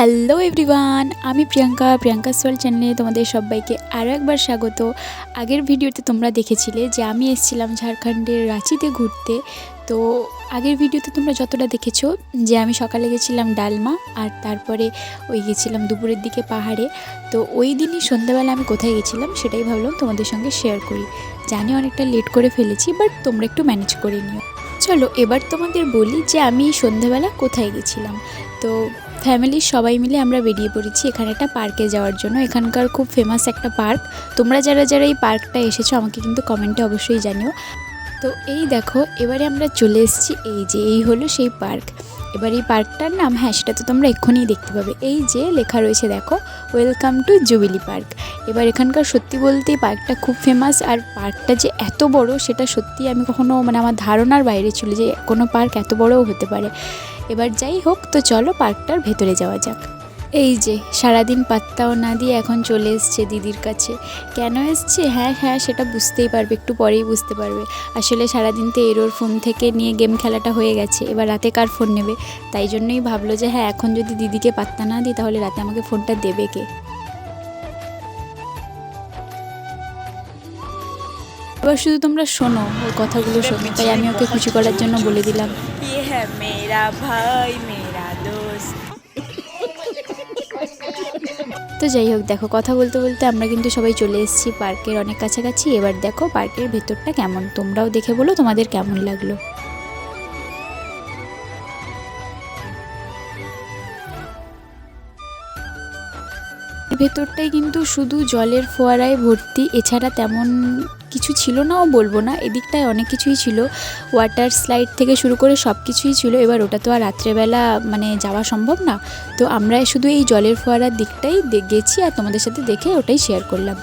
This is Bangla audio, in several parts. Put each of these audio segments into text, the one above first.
হ্যালো এভরিওয়ান, আমি প্রিয়াঙ্কা সোয়াল চ্যানেলে তোমাদের সবাইকে আরও একবার স্বাগত। আগের ভিডিওতে তোমরা দেখেছিলে যে আমি এসেছিলাম ঝাড়খণ্ডের রাঁচিতে ঘুরতে। তো আগের ভিডিওতে তোমরা যতটা দেখেছো যে আমি সকালে গেছিলাম ডালমা, আর তারপরে গেছিলাম দুপুরের দিকে পাহাড়ে। তো ওই দিনই সন্ধ্যাবেলা আমি কোথায় গেছিলাম সেটাই ভাবলাম তোমাদের সঙ্গে শেয়ার করি। জানি অনেকটা লেট করে ফেলেছি, বাট তোমরা একটু ম্যানেজ করে নিও। চলো এবার তোমাদের বলি যে আমি সন্ধ্যাবেলা কোথায় গেছিলাম। তো ফ্যামিলির সবাই মিলে আমরা বেরিয়ে পড়েছি এখানে একটা পার্কে যাওয়ার জন্য। এখানকার খুব ফেমাস একটা পার্ক। তোমরা যারা এই পার্কটা এসেছো আমাকে কিন্তু কমেন্টে অবশ্যই জানিও। তো এই দেখো এবারে আমরা চলে এসেছি, এই হলো সেই পার্ক। এবার এই পার্কটার নাম, সেটা তো তোমরা এক্ষুনি দেখতে পাবে। এই যে লেখা রয়েছে দেখো, ওয়েলকাম টু জুবিলি পার্ক। এবার এখানকার সত্যি বলতে পার্কটা খুব ফেমাস, আর পার্কটা যে এত বড় সেটা সত্যি আমি কখনো আমার ধারণার বাইরে ছিল যে কোনো পার্ক এত বড়ও হতে পারে। এবার যাই হোক, তো চলো পার্কটার ভেতরে যাওয়া যাক। এই যে সারাদিন পাত্তাও না দিয়ে এখন চলে এসছে দিদির কাছে। কেন এসছে? হ্যাঁ সেটা বুঝতেই পারবে, একটু পরেই বুঝতে পারবে। আসলে সারাদিন তো এরোর ফোন থেকে নিয়ে গেম খেলাটা হয়ে গেছে, এবার রাতে কার ফোন নেবে? তাই জন্যই ভাবলো যে এখন যদি দিদিকে পাত্তা না দিই তাহলে রাতে আমাকে ফোনটা দেবে কে। এবার শুধু তোমরা শোনো, ওর কথাগুলো শোনো, তাই আমি ওকে খুশি করার জন্য বলে দিলাম। তো যাই হোক, দেখো কথা বলতে বলতে আমরা কিন্তু সবাই চলে এসেছি পার্কের অনেক কাছাকাছি। এবার দেখো পার্কের ভেতরটা কেমন, তোমরাও দেখে বলো তোমাদের কেমন লাগলো। ভেতরটাই কিন্তু শুধু জলের ফোয়ারায় ভর্তি, এছাড়া তেমন কিছু ছিল নাও বলবো না। এদিকটায় অনেক কিছুই ছিল, ওয়াটার স্লাইড থেকে শুরু করে সব কিছুই ছিল। এবার ওটা তো আর রাত্রেবেলা যাওয়া সম্ভব না, তো আমরা শুধু এই জলের ফোয়ারার দিকটাই গেছি আর তোমাদের সাথে দেখে ওটাই শেয়ার করলাম।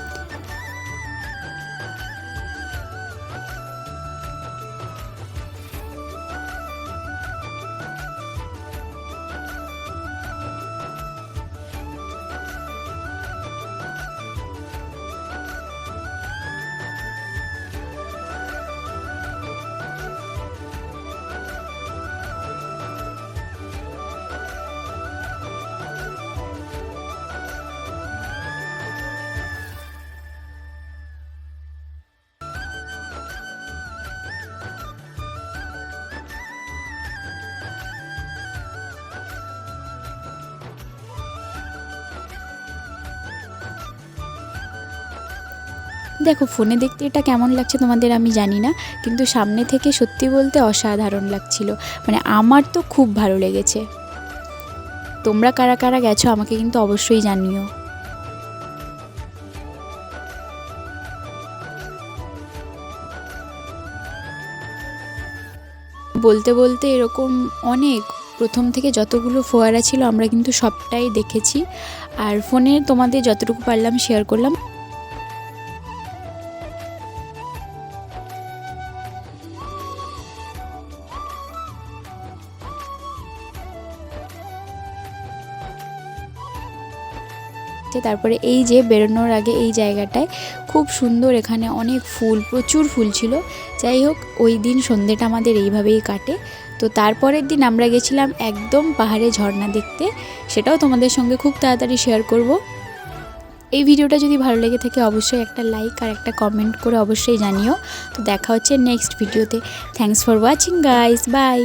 দেখো ফোনে দেখতে এটা কেমন লাগছে তোমাদের আমি জানি না, কিন্তু সামনে থেকে সত্যি বলতে অসাধারণ লাগছিল। আমার তো খুব ভালো লেগেছে। তোমরা কারা কারা গেছো আমাকে কিন্তু অবশ্যই জানিও। বলতে বলতে এরকম অনেক, প্রথম থেকে যতগুলো ফোয়ারা ছিল আমরা কিন্তু সবটাই দেখেছি, আর ফোনে তোমাদের যতটুকু পারলাম শেয়ার করলাম। তারপরে এই যে বেরোনোর আগে এই জায়গাটায় খুব সুন্দর, এখানে অনেক ফুল, প্রচুর ফুল ছিল। যাই হোক, ওই দিন সন্ধ্যেটা আমাদের এইভাবেই কাটে। তো তারপরের দিন আমরা গেছিলাম একদম পাহাড়ে ঝর্ণা দেখতে, সেটাও তোমাদের সঙ্গে খুব তাড়াতাড়ি শেয়ার করব। এই ভিডিওটা যদি ভালো লেগে থাকে অবশ্যই একটা লাইক আর একটা কমেন্ট করে অবশ্যই জানিও। তো দেখা হচ্ছে নেক্সট ভিডিওতে। Thanks for watching guys, by.